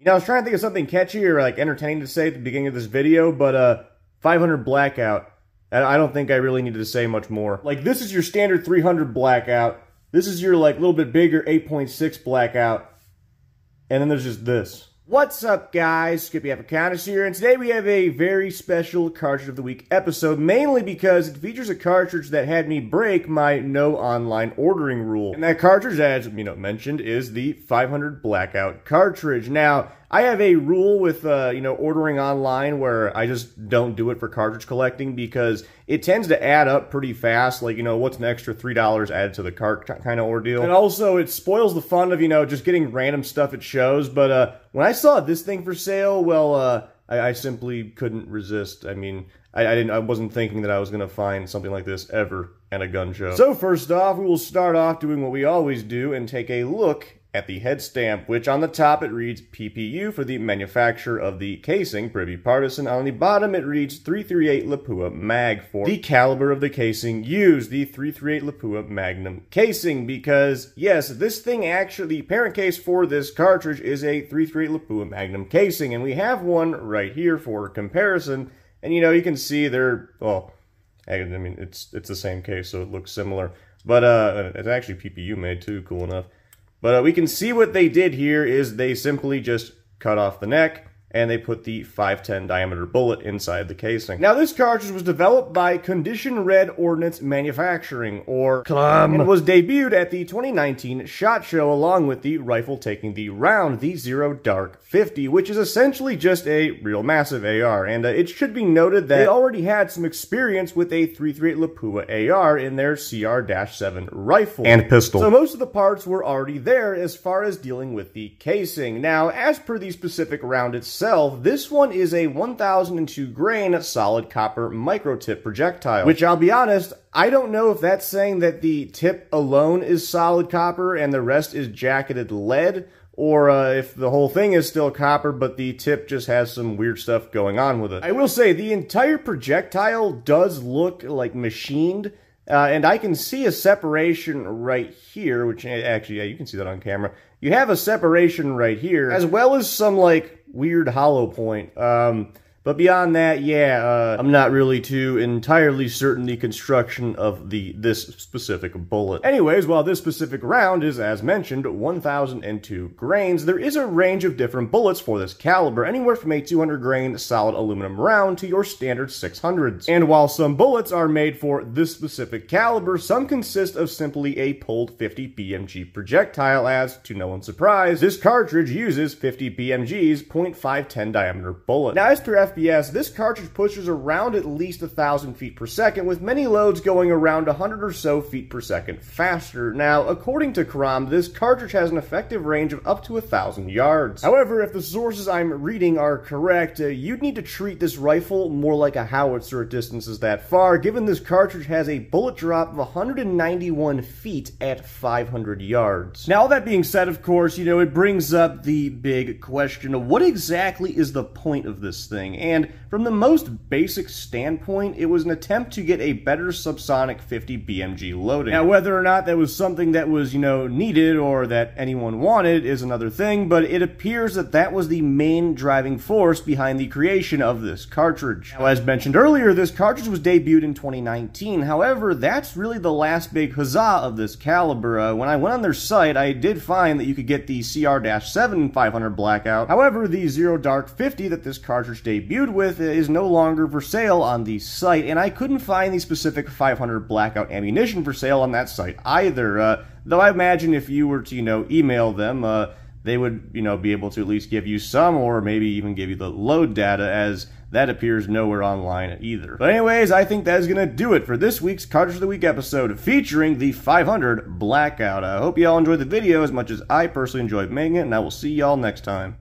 You know, I was trying to think of something catchy or like entertaining to say at the beginning of this video, but 500 Blackout. I don't think I really needed to say much more. Like, this is your standard 300 Blackout. This is your, like, little bit bigger 8.6 Blackout. And then there's just this. What's up, guys? Skippy Africanus here, and today we have a very special Cartridge of the Week episode, mainly because it features a cartridge that had me break my no online ordering rule. And that cartridge, as mentioned, is the 500 Blackout cartridge. Now, I have a rule with, ordering online where I just don't do it for cartridge collecting because it tends to add up pretty fast. Like, what's an extra $3 added to the cart kind of ordeal. And also, it spoils the fun of, just getting random stuff at shows. But when I saw this thing for sale, well, I simply couldn't resist. I mean, I wasn't thinking that I was going to find something like this ever at a gun show. So first off, we will start off doing what we always do and take a look at the head stamp, which on the top it reads PPU for the manufacturer of the casing, Privy Partisan. On the bottom it reads 338 Lapua Mag for the caliber of the casing used, the 338 Lapua Magnum casing, because yes, this thing actually, the parent case for this cartridge is a 338 Lapua Magnum casing, and we have one right here for comparison, and you can see they're, well, I mean, it's the same case, so it looks similar, but it's actually PPU made too, cool enough. But we can see what they did here is they simply just cut off the neck and they put the 510 diameter bullet inside the casing. Now, this cartridge was developed by Condition Red Ordnance Manufacturing, or CLAM, and was debuted at the 2019 SHOT Show along with the rifle taking the round, the Zero Dark 50, which is essentially just a real massive AR. And it should be noted that they already had some experience with a 338 Lapua AR in their CR-7 rifle and pistol. So most of the parts were already there as far as dealing with the casing. Now, as per the specific round itself, this one is a 1002 grain solid copper micro tip projectile, which I'll be honest, I don't know if that's saying that the tip alone is solid copper and the rest is jacketed lead, or if the whole thing is still copper, but the tip just has some weird stuff going on with it. I will say, the entire projectile does look like machined, and I can see a separation right here, which actually, yeah, you can see that on camera. You have a separation right here, as well as some, like, weird hollow point. But beyond that, yeah, I'm not really too entirely certain the construction of this specific bullet. Anyways, while this specific round is, as mentioned, 1002 grains, there is a range of different bullets for this caliber, anywhere from a 200 grain solid aluminum round to your standard 600s. And while some bullets are made for this specific caliber, some consist of simply a pulled 50 BMG projectile, as, to no one's surprise, this cartridge uses 50 BMG's .510 diameter bullet. Now, as per FPS, this cartridge pushes around at least 1,000 feet per second, with many loads going around 100 or so feet per second faster. Now, according to Crom, this cartridge has an effective range of up to 1,000 yards. However, if the sources I'm reading are correct, you'd need to treat this rifle more like a howitzer at distances that far, given this cartridge has a bullet drop of 191 feet at 500 yards. Now, all that being said, of course, it brings up the big question of what exactly is the point of this thing? And from the most basic standpoint, it was an attempt to get a better subsonic 50 BMG loading. Now, whether or not that was something that was, needed or that anyone wanted is another thing, but it appears that that was the main driving force behind the creation of this cartridge. Now, as mentioned earlier, this cartridge was debuted in 2019. However, that's really the last big huzzah of this caliber. When I went on their site, I did find that you could get the CR-7 500 Blackout. However, the Zero Dark 50 that this cartridge debuted with is no longer for sale on the site, and I couldn't find the specific 500 Blackout ammunition for sale on that site either, though I imagine if you were to, email them, they would, be able to at least give you some, or maybe even give you the load data, as that appears nowhere online either. But anyways, I think that is going to do it for this week's Cartridge of the Week episode featuring the 500 Blackout. I hope you all enjoyed the video as much as I personally enjoyed making it, and I will see y'all next time.